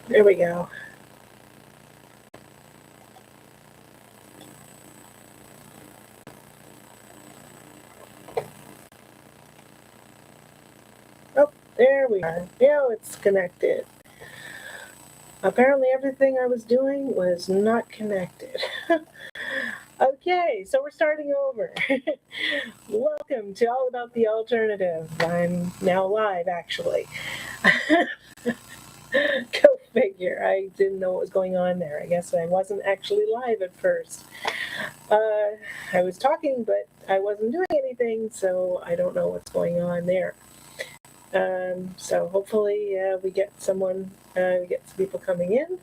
There we go. Oh, there we are. Now it's connected. Apparently everything I was doing was not connected. Okay, so we're starting over. Welcome to All About the Alternative. I'm now live, actually. Go figure. I didn't know what was going on there. I guess I wasn't actually live at first. I was talking, but I wasn't doing anything, so I don't know what's going on there. So hopefully we get someone, we get some people coming in.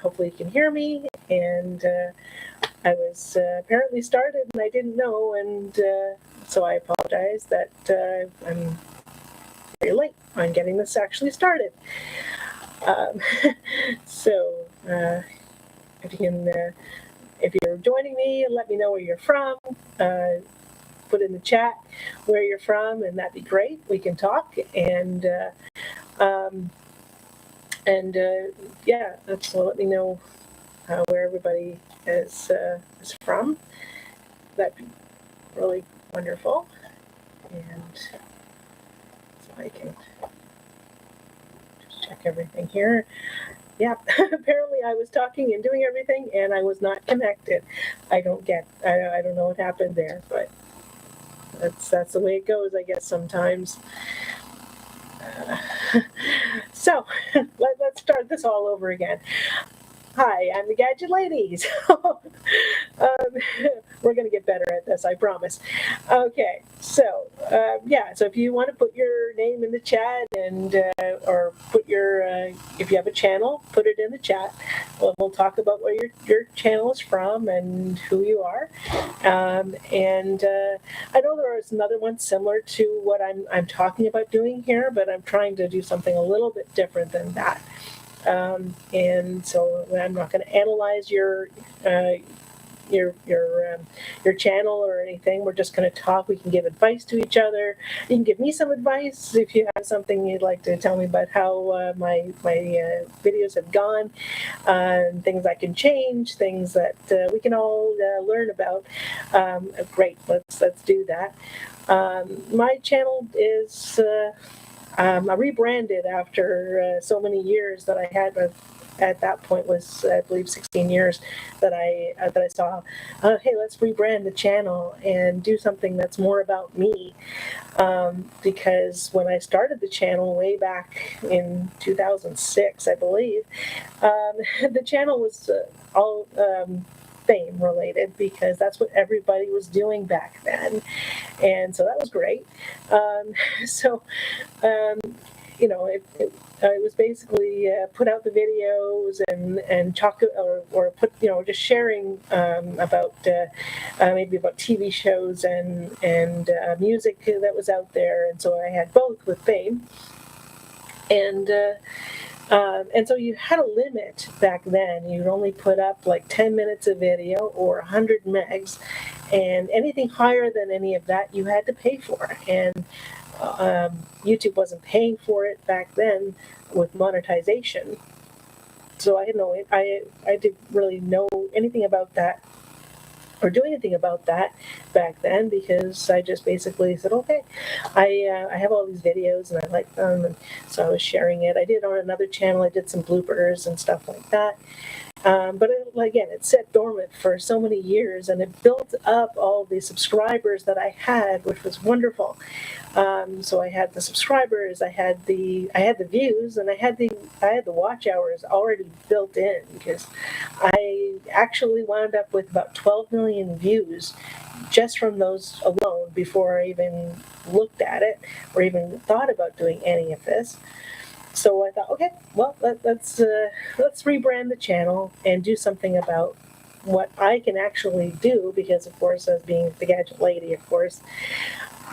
Hopefully you can hear me. And I was apparently started and I didn't know, and so I apologize that I'm very late on getting this actually started. So if you can, if you're joining me, let me know where you're from. Put in the chat where you're from, and that'd be great. We can talk, and yeah, so let me know where everybody is from. That'd be really wonderful. And so I can just check everything here. Yeah, apparently I was talking and doing everything, and I was not connected. I don't know what happened there, but that's the way it goes, I guess, sometimes. So let's start this all over again. Hi, I'm the Gadget Lady. We're going to get better at this, I promise. Okay, so yeah, so if you want to put your name in the chat and or put your if you have a channel, put it in the chat. We'll talk about where your channel is from and who you are. And I know there is another one similar to what I'm talking about doing here, but I'm trying to do something a little bit different than that. And so I'm not going to analyze your channel or anything. We're just going to talk. We can give advice to each other. You can give me some advice if you have something you'd like to tell me about how my videos have gone, things I can change, things that we can all learn about. Great, let's do that. My channel is I rebranded after so many years that I had. At that point was, I believe, 16 years that I saw. Hey, let's rebrand the channel and do something that's more about me. Because when I started the channel way back in 2006, I believe, the channel was all fame related, because that's what everybody was doing back then, and so that was great. You know, it was basically put out the videos and talk or put, you know, just sharing about maybe about TV shows and music that was out there, and so I had both with fame. And so you had a limit back then. You'd only put up like 10 minutes of video or 100 megs, and anything higher than any of that you had to pay for. And YouTube wasn't paying for it back then with monetization. So I didn't really know anything about that or do anything about that back then, because I just basically said, okay, I have all these videos and I like them, and so I was sharing it. I did on another channel, I did some bloopers and stuff like that. But again, it sat dormant for so many years, and it built up all the subscribers that I had, which was wonderful. So I had the subscribers, I had the views, and I had the watch hours already built in, because I actually wound up with about 12 million views just from those alone before I even looked at it or even thought about doing any of this. So I thought, okay, well, let's rebrand the channel and do something about what I can actually do, because, of course, as being the Gadget Lady, of course,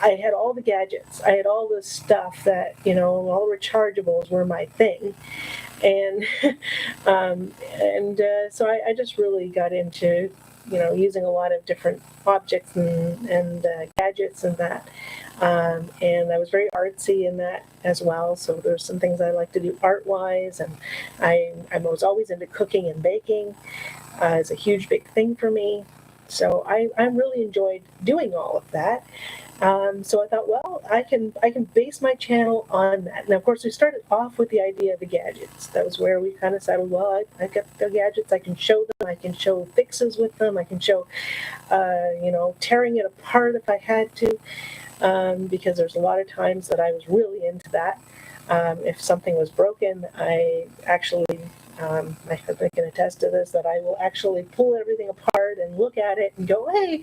I had all the gadgets. I had all this stuff that, you know, all the rechargeables were my thing. And so I just really got into using a lot of different objects and gadgets and that. And I was very artsy in that as well. So there's some things I like to do art-wise, and I was always into cooking and baking. It's a huge, big thing for me. So I really enjoyed doing all of that. So I thought, well, I can base my channel on that. Now, of course, we started off with the idea of the gadgets. That was where we kind of settled. Well, I got the gadgets. I can show them. I can show fixes with them. I can show, tearing it apart if I had to, because there's a lot of times that I was really into that. If something was broken, I actually, my husband can attest to this, that I will actually pull everything apart and look at it and go, hey,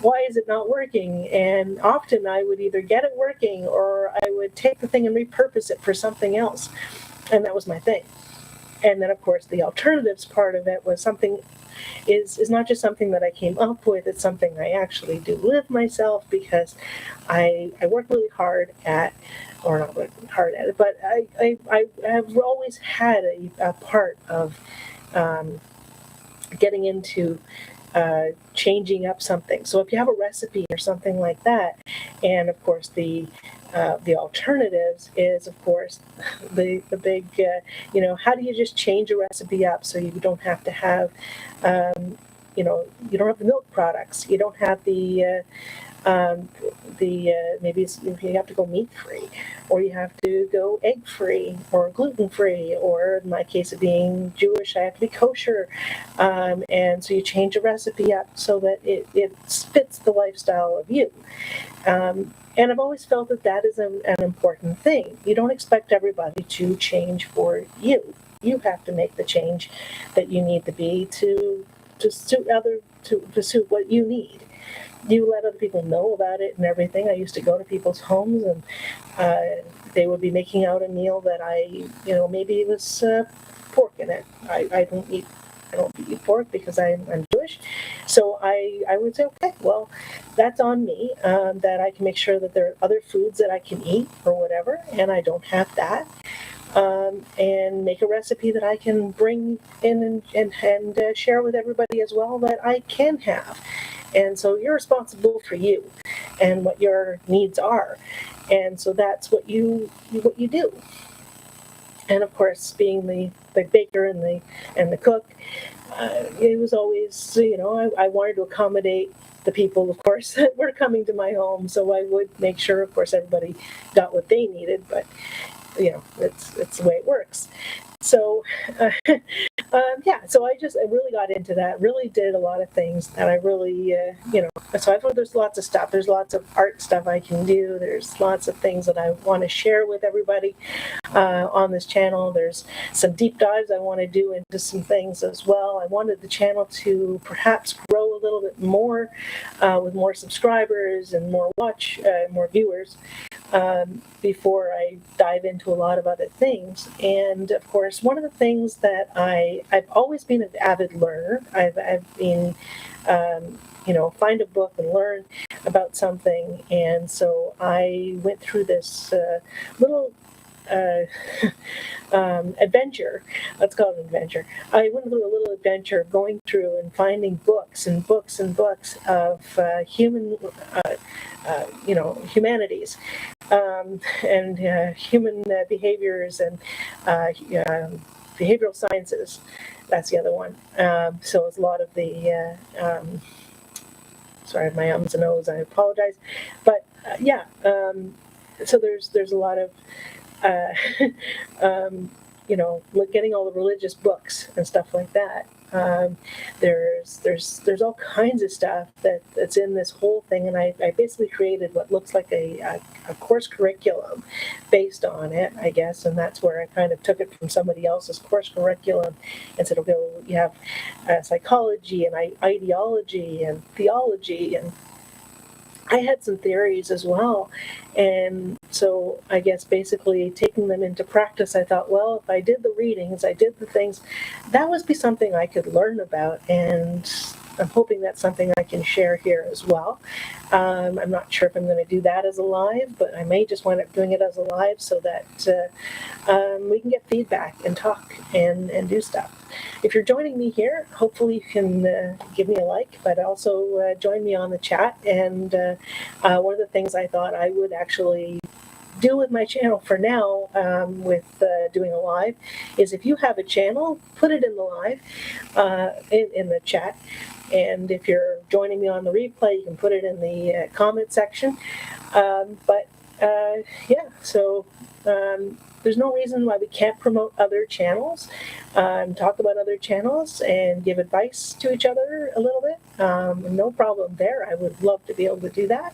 why is it not working? And often I would either get it working or I would take the thing and repurpose it for something else. And that was my thing. And then, of course, the alternatives part of it was something is not just something that I came up with, it's something I actually do live myself, because I work really hard at, or not really hard at it, but I have always had a part of getting into changing up something. So if you have a recipe or something like that, and of course the alternatives is, of course, the big, how do you just change a recipe up so you don't have to have, you don't have the milk products, you don't have maybe you have to go meat free, or you have to go egg free or gluten free, or in my case of being Jewish, I have to be kosher, and so you change a recipe up so that it fits the lifestyle of you. And I've always felt that is an important thing. You don't expect everybody to change for you. You have to make the change that you need to be to suit what you need. You let other people know about it and everything. I used to go to people's homes, and they would be making out a meal that maybe it was pork in it. I don't eat pork because I'm Jewish. So I would say, okay, well, that's on me, that I can make sure that there are other foods that I can eat or whatever, and I don't have that. And make a recipe that I can bring in and share with everybody as well, that I can have. And so you're responsible for you and what your needs are. And so that's what you do. And of course, being the baker and the cook, it was always, I wanted to accommodate the people, of course, that were coming to my home. So I would make sure, of course, everybody got what they needed. But it's the way it works. So, so I really got into that, really did a lot of things, and I really, so I thought there's lots of stuff. There's lots of art stuff I can do. There's lots of things that I want to share with everybody on this channel. There's some deep dives I want to do into some things as well. I wanted the channel to perhaps grow a little bit more with more subscribers and more viewers. Before I dive into a lot of other things. And of course, one of the things that I've always been an avid learner. I've been, find a book and learn about something. And so I went through this little adventure. Let's call it an adventure. I went through a little adventure of going through and finding books and books and books of humanities, and human behaviors and behavioral sciences. That's the other one. So it's a lot of the sorry, my ums and ohs, I apologize. But so there's a lot of getting all the religious books and stuff like that. There's all kinds of stuff that's in this whole thing, and I basically created what looks like a course curriculum based on it, I guess, and that's where I kind of took it from somebody else's course curriculum and said, okay, well, you have psychology and ideology and theology, and I had some theories as well. And so I guess basically taking them into practice, I thought, well, if I did the readings, I did the things, that would be something I could learn about and I'm hoping that's something I can share here as well. I'm not sure if I'm going to do that as a live, but I may just wind up doing it as a live so that we can get feedback and talk and do stuff. If you're joining me here, hopefully you can give me a like, but also join me on the chat. And one of the things I thought I would actually do with my channel for now, with doing a live, is if you have a channel, put it in the live, in the chat. And if you're joining me on the replay, you can put it in the comment section. So there's no reason why we can't promote other channels, talk about other channels, and give advice to each other a little bit. No problem there. I would love to be able to do that.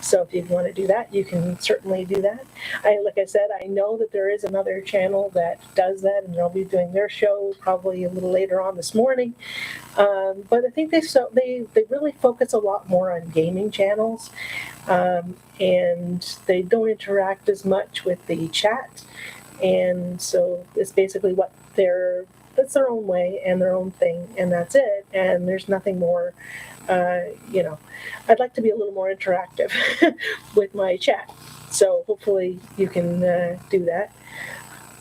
So if you want to do that, you can certainly do that. Like I said, I know that there is another channel that does that, and they'll be doing their show probably a little later on this morning. But I think they really focus a lot more on gaming channels, and they don't interact as much with the chat. And so it's basically that's their own way and their own thing, and that's it. And there's nothing more. I'd like to be a little more interactive with my chat. So hopefully you can do that.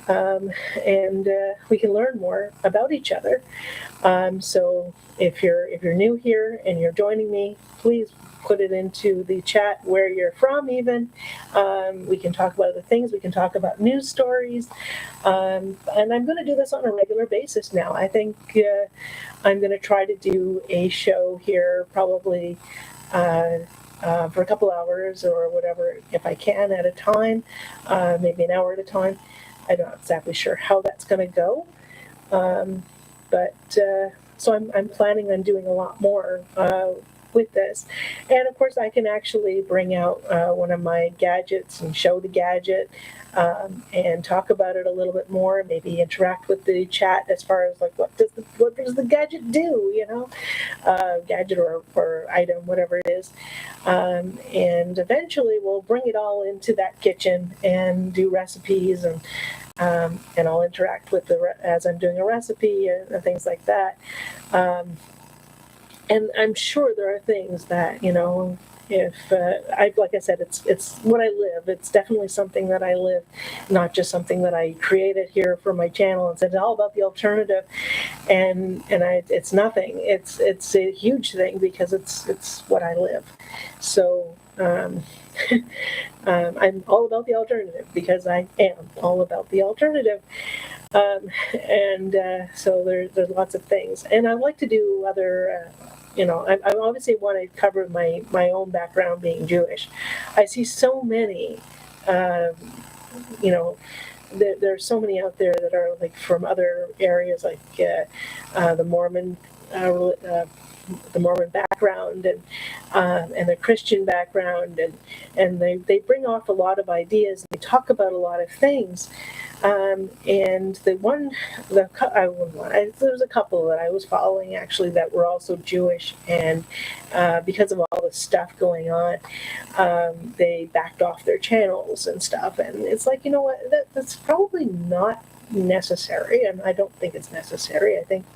And we can learn more about each other. So if you're new here and you're joining me, please put it into the chat where you're from even. We can talk about other things. We can talk about news stories. And I'm going to do this on a regular basis now. I think I'm going to try to do a show here probably for a couple hours or whatever, if I can, at a time, maybe an hour at a time. I'm not exactly sure how that's going to go. So I'm planning on doing a lot more with this. And of course I can actually bring out one of my gadgets and show the gadget, and talk about it a little bit more, maybe interact with the chat as far as like what does the gadget do, gadget or item, whatever it is. And eventually we'll bring it all into that kitchen and do recipes, and I'll interact with as I'm doing a recipe and things like that. And I'm sure there are things that, like I said, it's what I live. It's definitely something that I live, not just something that I created here for my channel and said it's all about the alternative. And it's nothing. It's a huge thing because it's what I live. So I'm all about the alternative because I am all about the alternative. So there's lots of things, and I like to do other. I obviously want to cover my own background being Jewish. I see so many, there's so many out there that are like from other areas, like the Mormon background and the Christian background, and they bring off a lot of ideas. They talk about a lot of things. And there was a couple that I was following actually that were also Jewish, and because of all the stuff going on, they backed off their channels and stuff. And it's like, that's probably not necessary, and I don't think it's necessary. I think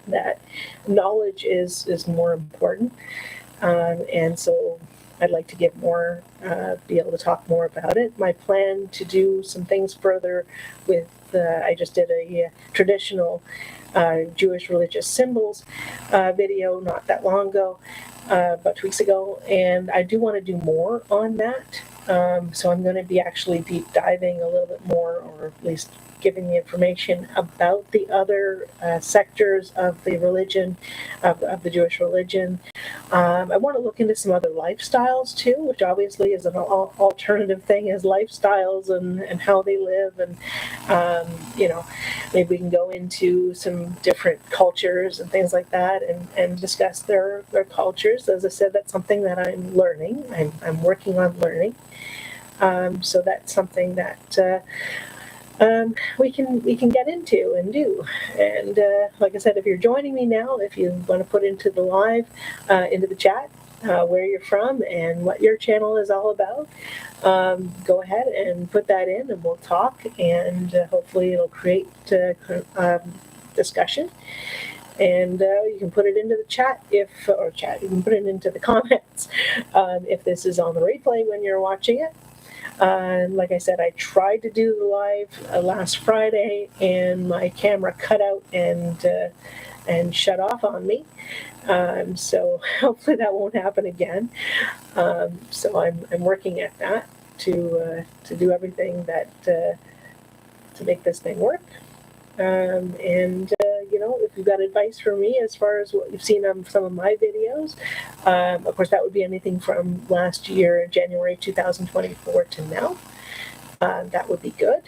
that knowledge is more important, and so I'd like to get more, be able to talk more about it. My plan to do some things further with, I just did a traditional Jewish religious symbols video not that long ago, about 2 weeks ago, and I do want to do more on that. So I'm going to be actually deep diving a little bit more, or at least giving the information about the other sectors of the religion, of the Jewish religion. I want to look into some other lifestyles too, which obviously is an alternative thing, is lifestyles and how they live, and maybe we can go into some different cultures and things like that, and discuss their cultures. As I said, that's something that I'm learning. I'm working on learning. So that's something that we can get into and do. And like I said, if you're joining me now, if you want to put into the live, into the chat, where you're from and what your channel is all about, go ahead and put that in, and we'll talk, and hopefully it'll create discussion. And you can put it into the chat you can put it into the comments if this is on the replay when you're watching it. Like I said, I tried to do the live last Friday, and my camera cut out and shut off on me. So hopefully that won't happen again. So I'm working at that to do everything that to make this thing work. And if you've got advice for me as far as what you've seen on some of my videos, of course that would be anything from last year, January 2024 to now. That would be good.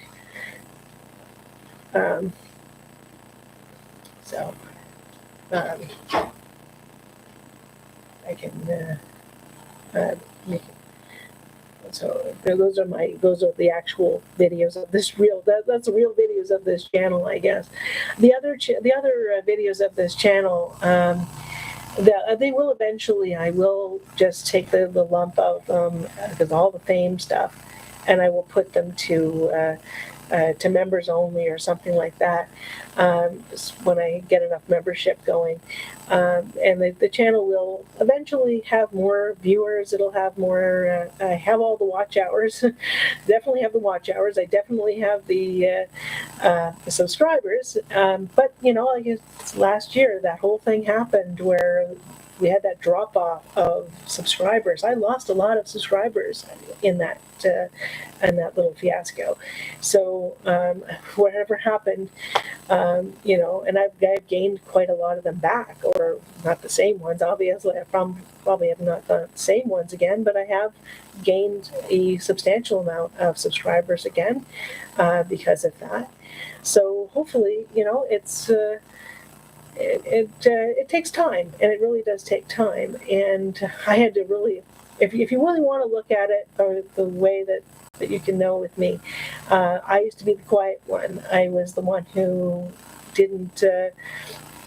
So I can make it. So those are the actual videos of this that's the real videos of this channel, I guess. The other videos of this channel, they will eventually, I will just take the lump of them, because all the fame stuff, and I will put them to members only or something like that, when I get enough membership going. And the channel will eventually have more viewers. It'll have more, I have all the watch hours. Definitely have the watch hours. I definitely have the subscribers. But, I guess last year that whole thing happened where we had that drop off of subscribers. I lost a lot of subscribers in that little fiasco. So whatever happened, and I've gained quite a lot of them back, or not the same ones. Obviously, I probably have not done the same ones again, but I have gained a substantial amount of subscribers again because of that. So hopefully, it takes time, and it really does take time. And I had to really, if you really want to look at it the way that you can know with me, I used to be the quiet one. I was the one who didn't.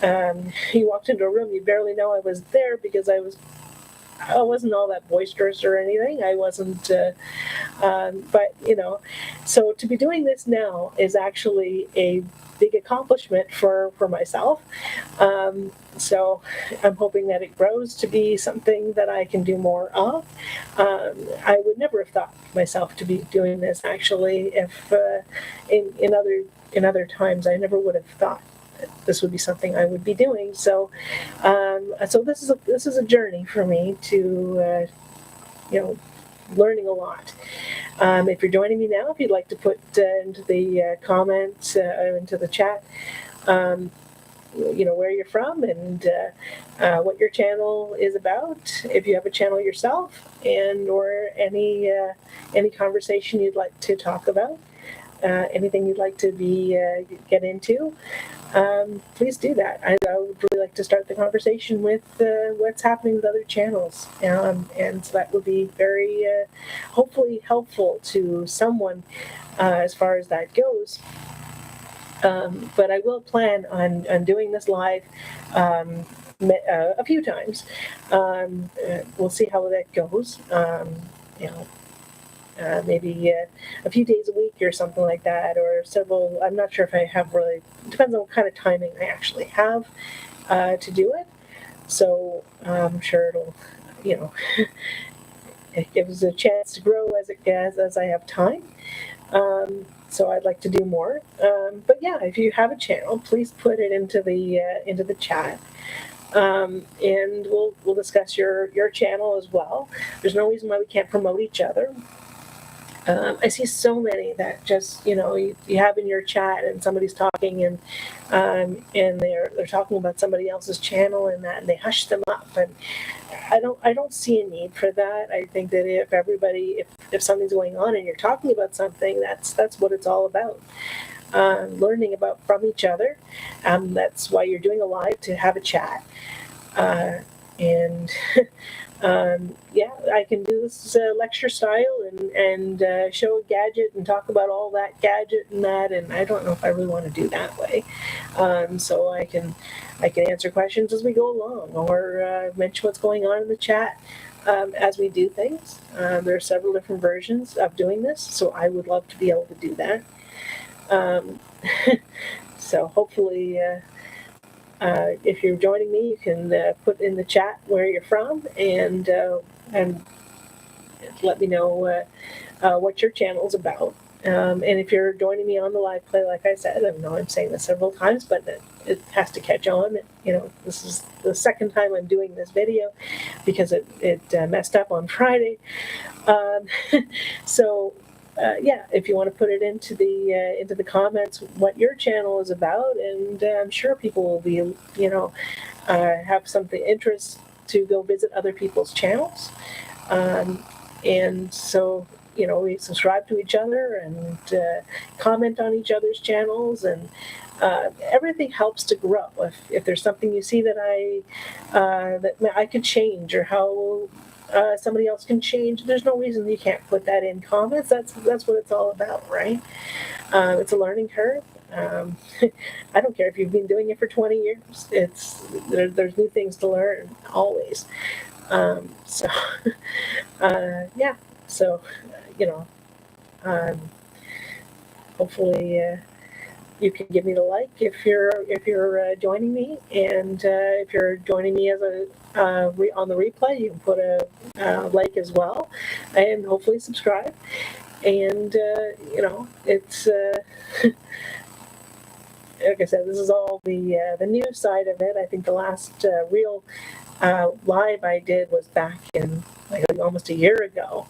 You walked into a room, you barely know I was there because I wasn't all that boisterous or anything. I wasn't, but so to be doing this now is actually a big accomplishment for myself. So I'm hoping that it grows to be something that I can do more of. I would never have thought myself to be doing this actually if in other times I never would have thought this would be something I would be doing. So so this is a journey for me to learning a lot. If you're joining me now, if you'd like to put into the comments, into the chat, where you're from and what your channel is about, if you have a channel yourself, and or any conversation you'd like to talk about, anything you'd like to get into, please do that. I would really like to start the conversation with what's happening with other channels, and so that would be very hopefully helpful to someone as far as that goes. But I will plan on doing this live a few times. We'll see how that goes. Maybe a few days a week or something like that, or several. I'm not sure if I have really. Depends on what kind of timing I actually have to do it. So I'm sure it'll, it gives a chance to grow as I have time. So I'd like to do more. But yeah, if you have a channel, please put it into the chat. And we'll discuss your channel as well. There's no reason why we can't promote each other. I see so many that just you have in your chat and somebody's talking and they're talking about somebody else's channel and they hush them up, and I don't see a need for that. I think that if something's going on and you're talking about something, that's what it's all about. Learning from each other. That's why you're doing a live, to have a chat. And yeah, I can do this lecture style and show a gadget and talk about all that gadget and that, and I don't know if I really want to do that way. So I can answer questions as we go along, or mention what's going on in the chat as we do things. There are several different versions of doing this, so I would love to be able to do that. So hopefully If you're joining me, you can put in the chat where you're from and let me know what your channel is about. And if you're joining me on the live play, like I said, I know I'm saying this several times, but it has to catch on. This is the second time I'm doing this video because it messed up on Friday. So yeah, if you want to put it into the comments what your channel is about, and I'm sure people will be have something interest to go visit other people's channels. And so, we subscribe to each other and comment on each other's channels, and everything helps to grow. If there's something you see that I could change, or how somebody else can change, there's no reason you can't put that in comments. That's what it's all about, right? It's a learning curve. I don't care if you've been doing it for 20 years. There's new things to learn always. So yeah, so hopefully you can give me the like if you're joining me, and if you're joining me as on the replay, you can put a like as well, and hopefully subscribe. And it's like I said, this is all the news side of it. I think the last real live I did was back in almost a year ago,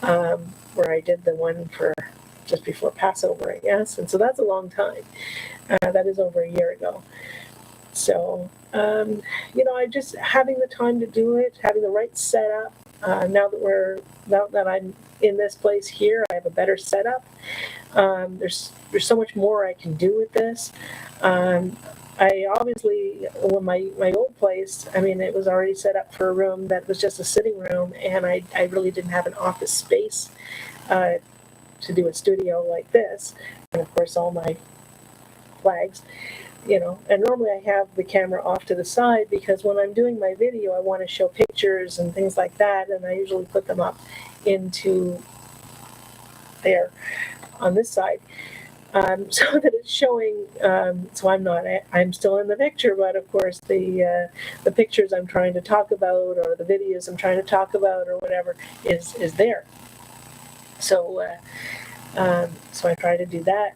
where I did the one for just before Passover, I guess, and so that's a long time. That is over a year ago. So I just having the time to do it, having the right setup. Now that I'm in this place here, I have a better setup. There's so much more I can do with this. I obviously, when my old place, it was already set up for a room that was just a sitting room, and I really didn't have an office space to do a studio like this. And of course, all my flags, and normally I have the camera off to the side because when I'm doing my video, I want to show pictures and things like that, and I usually put them up into there on this side. So that it's showing, so I'm still in the picture, but of course the pictures I'm trying to talk about, or the videos I'm trying to talk about, or whatever is there. So I try to do that,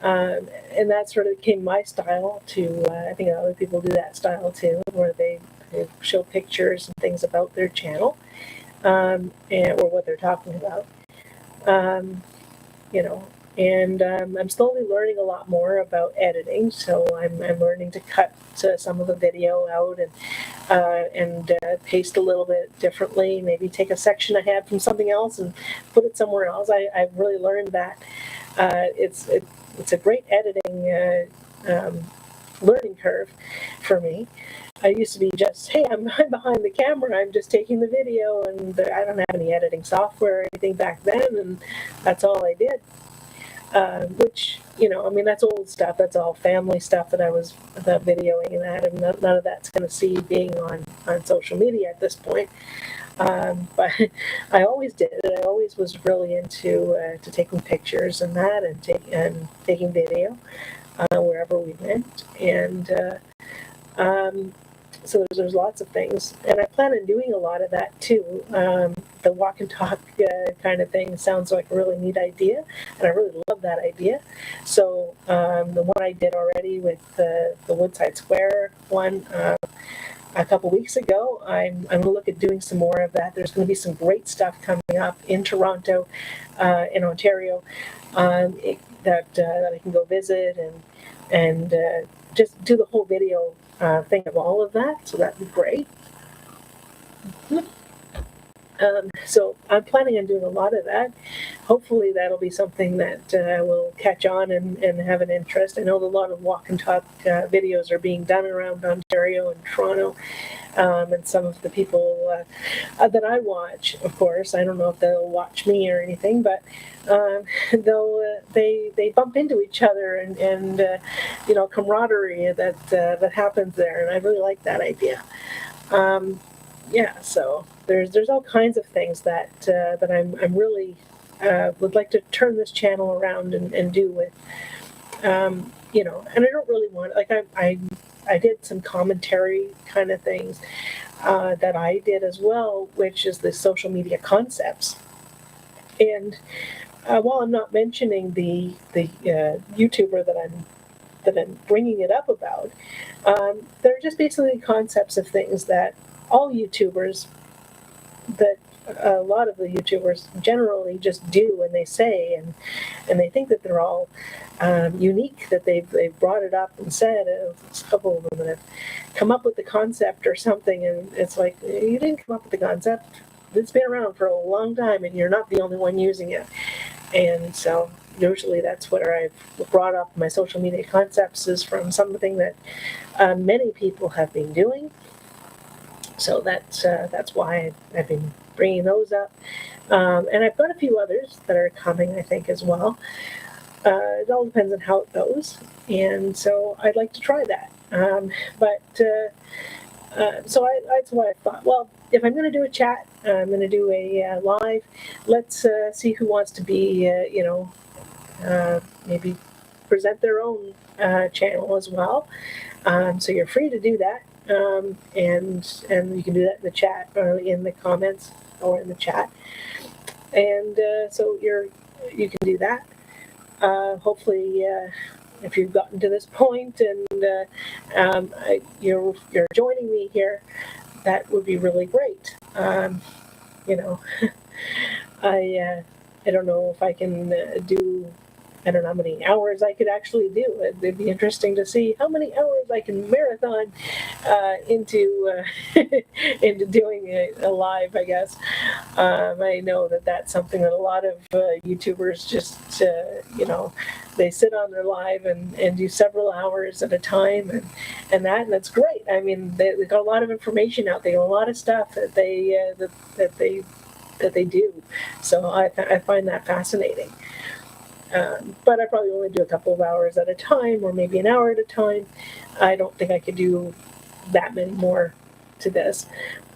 and that sort of became my style too. I think other people do that style too, where they show pictures and things about their channel, or what they're talking about. And I'm slowly learning a lot more about editing, so I'm learning to cut some of the video out and paste a little bit differently. Maybe take a section I had from something else and put it somewhere else. I've really learned that. It's a great editing learning curve for me. I used to be just, hey, I'm behind the camera, I'm just taking the video, and I don't have any editing software or anything back then, and that's all I did. Which, that's old stuff. That's all family stuff that I was videoing and that, and none of that's going to see being on social media at this point. But I always did it. I always was really into to taking pictures and that, and taking video wherever we went. And so there's lots of things, and I plan on doing a lot of that too. The walk and talk kind of thing sounds like a really neat idea, and I really love that idea. So the one I did already with the Woodside Square one a couple weeks ago, I'm going to look at doing some more of that. There's going to be some great stuff coming up in Toronto, in Ontario, that I can go visit and just do the whole video thing of all of that, so that'd be great. So I'm planning on doing a lot of that. Hopefully that'll be something that will catch on and have an interest. I know a lot of walk and talk videos are being done around Ontario and Toronto, and some of the people that I watch, of course, I don't know if they'll watch me or anything, but they bump into each other, and camaraderie that happens there, and I really like that idea. Yeah, so there's all kinds of things that I'm really would like to turn this channel around and do with, and I don't really want, like, I did some commentary kind of things that I did as well, which is the social media concepts. And while I'm not mentioning the YouTuber that I'm bringing it up about, they're just basically concepts of things that all YouTubers, that a lot of the YouTubers generally just do and they say, and they think that they're all unique, that they've brought it up and said. There's a couple of them that have come up with the concept or something, and it's like, you didn't come up with the concept. It's been around for a long time, and you're not the only one using it. And so usually that's where I've brought up my social media concepts, is from something that many people have been doing. So that's why I've been bringing those up. And I've got a few others that are coming, I think, as well. It all depends on how it goes. And so I'd like to try that. So that's why I thought, well, if I'm going to do a chat, I'm going to do a live. Let's see who wants to be, maybe present their own channel as well. So you're free to do that, and you can do that in the chat or in the comments or in the chat. And so you can do that. Hopefully, if you've gotten to this point and you're joining me here, that would be really great. I don't know if I can do. I don't know how many hours I could actually do. It'd be interesting to see how many hours I can marathon into into doing a live, I guess. I know that that's something that a lot of YouTubers just, they sit on their live and do several hours at a time, and that's great. I mean, they got a lot of information out there, a lot of stuff that they do. So I find that fascinating. But I probably only do a couple of hours at a time, or maybe an hour at a time. I don't think I could do that many more to this.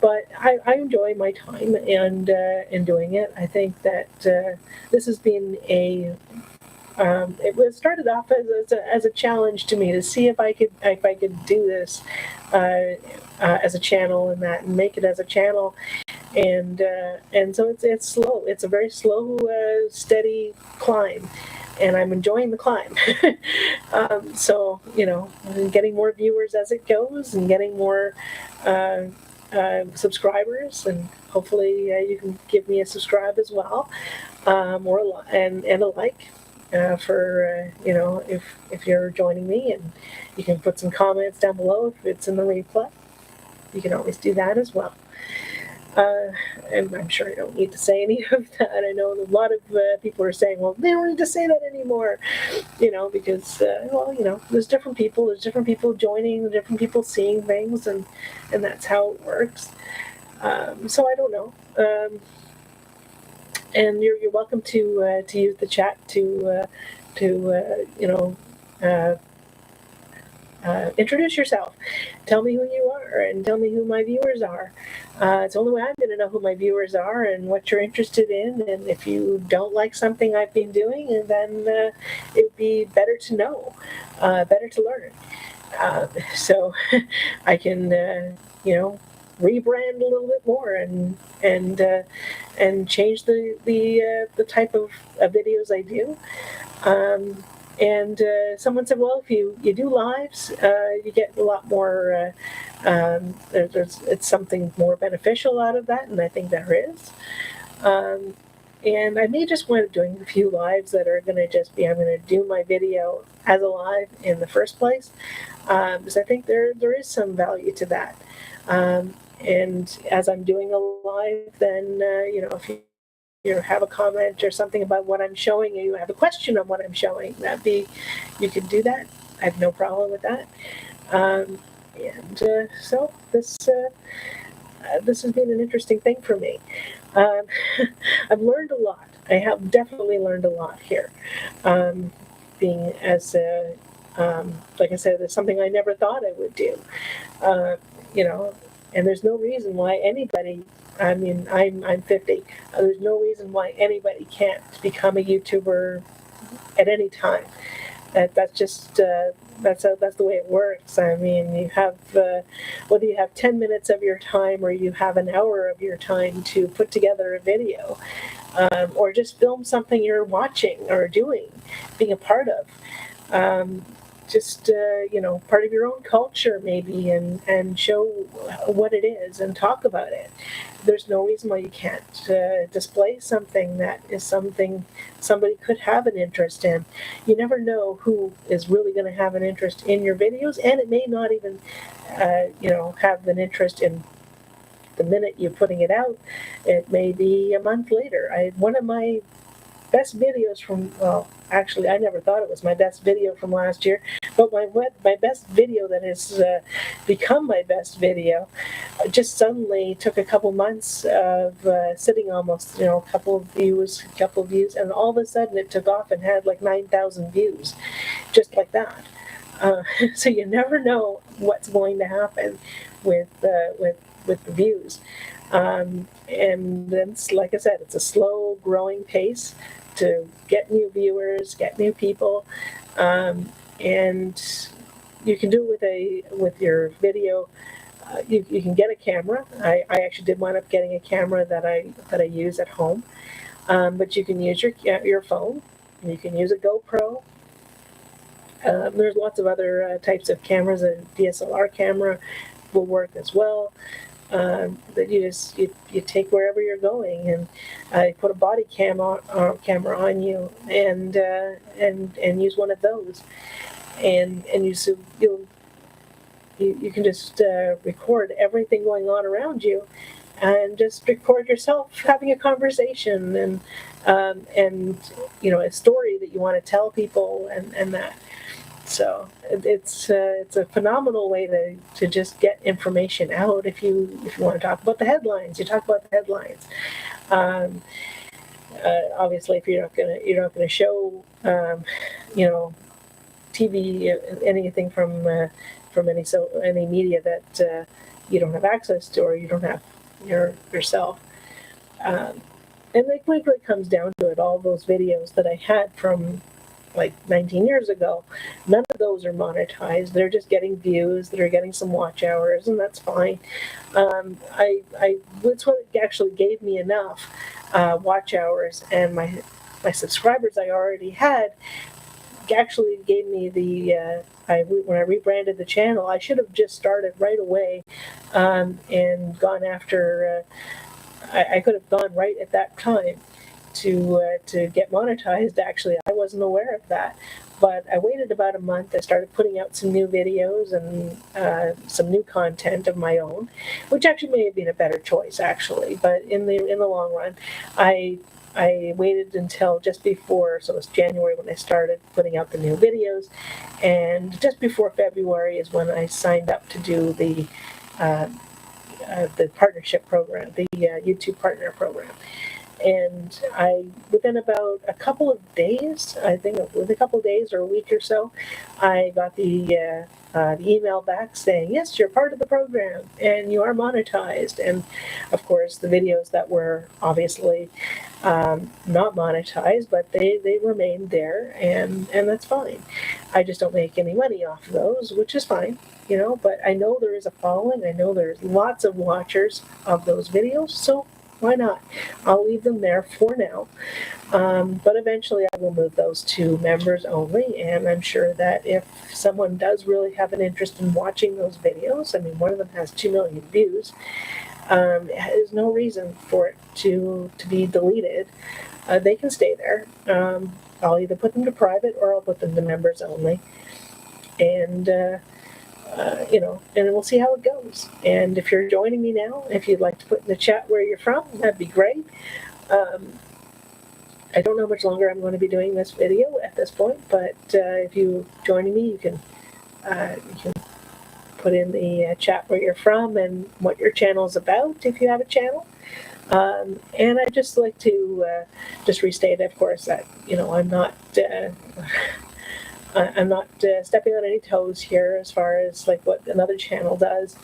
But I enjoy my time and in doing it. I think that this has been it was started off as a challenge to me to see if I could do this as a channel and make it as a channel. And so it's slow. It's a very slow, steady climb, and I'm enjoying the climb. So I'm getting more viewers as it goes, and getting more subscribers, and hopefully you can give me a subscribe as well, and a like. For if you're joining me, and you can put some comments down below if it's in the replay. You can always do that as well. And I'm sure I don't need to say any of that. I know a lot of people are saying, well, they don't need to say that anymore, because, there's different people joining, different people seeing things, and that's how it works. So I don't know. And you're welcome to use the chat to introduce yourself. Tell me who you are, and tell me who my viewers are. It's the only way I'm going to know who my viewers are and what you're interested in. And if you don't like something I've been doing, then it would be better to know, better to learn. So I can, rebrand a little bit more and change the type of videos I do. And someone said, well, if you do lives, you get a lot more, it's something more beneficial out of that, and I think there is. And I may just wind up doing a few lives that are going to just be, I'm going to do my video as a live in the first place, because I think there is some value to that. And as I'm doing a live, then, if you have a comment or something about what I'm showing, or you have a question on what I'm showing, you can do that. I have no problem with that. So this has been an interesting thing for me. I've learned a lot. I have definitely learned a lot here. Being as like I said, it's something I never thought I would do. And there's no reason why anybody. I mean, I'm 50. There's no reason why anybody can't become a YouTuber at any time. That's just that's the way it works. I mean, you have whether you have 10 minutes of your time or you have an hour of your time to put together a video, or just film something you're watching or doing, being a part of. Just part of your own culture maybe, and show what it is and talk about it. There's no reason why you can't display something that is something somebody could have an interest in. You never know who is really going to have an interest in your videos, and it may not even have an interest in the minute you're putting it out. It may be a month later. One of my best videos from, well, actually, I never thought it was my best video from last year, but my best video that has become my best video just suddenly took a couple months of sitting almost, a couple of views, and all of a sudden it took off and had like 9,000 views, just like that. So you never know what's going to happen with the views. And then, like I said, it's a slow growing pace to get new viewers, get new people, and you can do it with your video. You can get a camera. I actually did wind up getting a camera that I use at home, but you can use your phone. You can use a GoPro. There's lots of other types of cameras. A DSLR camera will work as well. That you take wherever you're going, and put a body camera on you, and use one of those, and you can just record everything going on around you, and just record yourself having a conversation, and a story that you want to tell people, and that. So it's a phenomenal way to just get information out. If you want to talk about the headlines, you talk about the headlines. Obviously, if you're not gonna show TV, anything from any media that you don't have access to, or you don't have yourself. And it quickly comes down to it. All those videos that I had from like 19 years ago, none of those are monetized. They're just getting views, they're getting some watch hours, and that's fine. That's what actually gave me enough watch hours, and my subscribers I already had actually gave me the when I rebranded the channel. I should have just started right away, and gone after. I could have gone right at that time to get monetized. Actually, I wasn't aware of that, but I waited about a month. I started putting out some new videos and some new content of my own, which actually may have been a better choice, actually. But in the long run, I waited until just before, so it was January when I started putting out the new videos, and just before February is when I signed up to do the partnership program, the YouTube partner program. And within about a couple of days, I think within a couple of days or a week or so, I got the email back saying, yes, you're part of the program and you are monetized. And of course, the videos that were obviously not monetized, but they remained there, and that's fine. I just don't make any money off of those, which is fine. But I know there is a following. I know there's lots of watchers of those videos, so why not? I'll leave them there for now. But eventually I will move those to members only, and I'm sure that if someone does really have an interest in watching those videos, I mean, one of them has 2 million views, there's no reason for it to be deleted. They can stay there. I'll either put them to private or I'll put them to members only. And and we'll see how it goes. And if you're joining me now, if you'd like to put in the chat where you're from, that'd be great. I don't know how much longer I'm going to be doing this video at this point, but if you're joining me, you can put in the chat where you're from and what your channel is about, if you have a channel. And I'd just like to just restate, of course, that I'm not stepping on any toes here as far as like what another channel does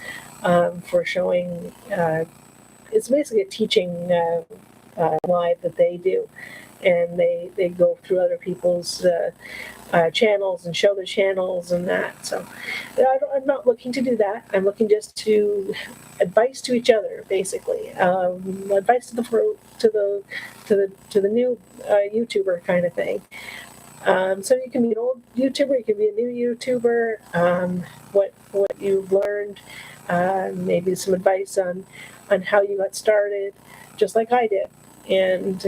for showing. It's basically a teaching live that they do, and they go through other people's channels and show their channels and that. So I'm not looking to do that. I'm looking just to advice to each other, basically. Advice to the new YouTuber kind of thing. So you can be an old YouTuber, you can be a new YouTuber. What you've learned, maybe some advice on how you got started, just like I did, and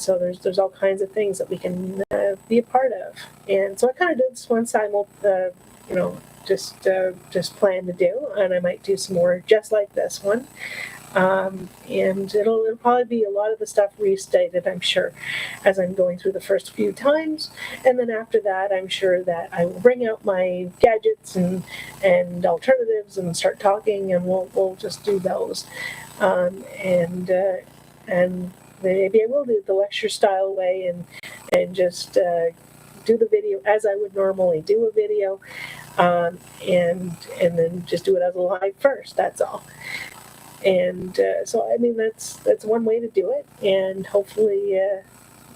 so there's all kinds of things that we can be a part of. And so I kind of did this one just plan to do, and I might do some more just like this one. And it'll probably be a lot of the stuff restated, I'm sure, as I'm going through the first few times. And then after that, I'm sure that I will bring out my gadgets and alternatives and start talking, and we'll just do those. And maybe I will do it the lecture style way and just do the video as I would normally do a video, and then just do it as a live first. That's all. And so I mean that's one way to do it, and hopefully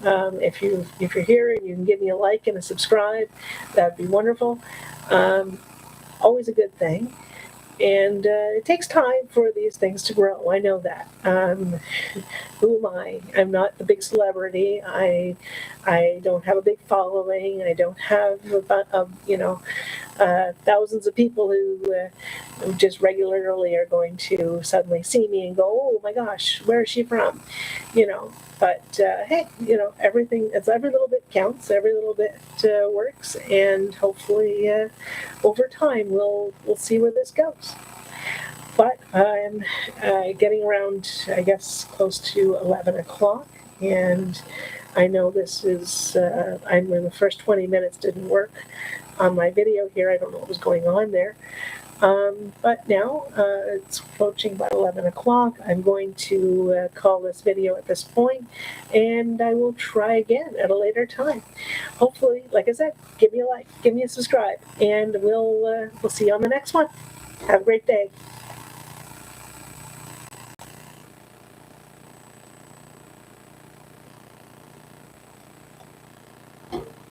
if you're here and you can give me a like and a subscribe, that'd be wonderful. Always a good thing. And it takes time for these things to grow. I know that. Who am I? I'm not the big celebrity. I don't have a big following. I don't have thousands of people who just regularly are going to suddenly see me and go, "Oh my gosh, where is she from?" But hey, every little bit counts. Every little bit works, and hopefully over time we'll see where this goes. But I'm getting around, I guess, close to 11 o'clock, and I know this is, I'm in the first 20 minutes didn't work on my video here. I don't know what was going on there. But now it's approaching about 11 o'clock. I'm going to call this video at this point, and I will try again at a later time. Hopefully, like I said, give me a like, give me a subscribe, and we'll see you on the next one. Have a great day.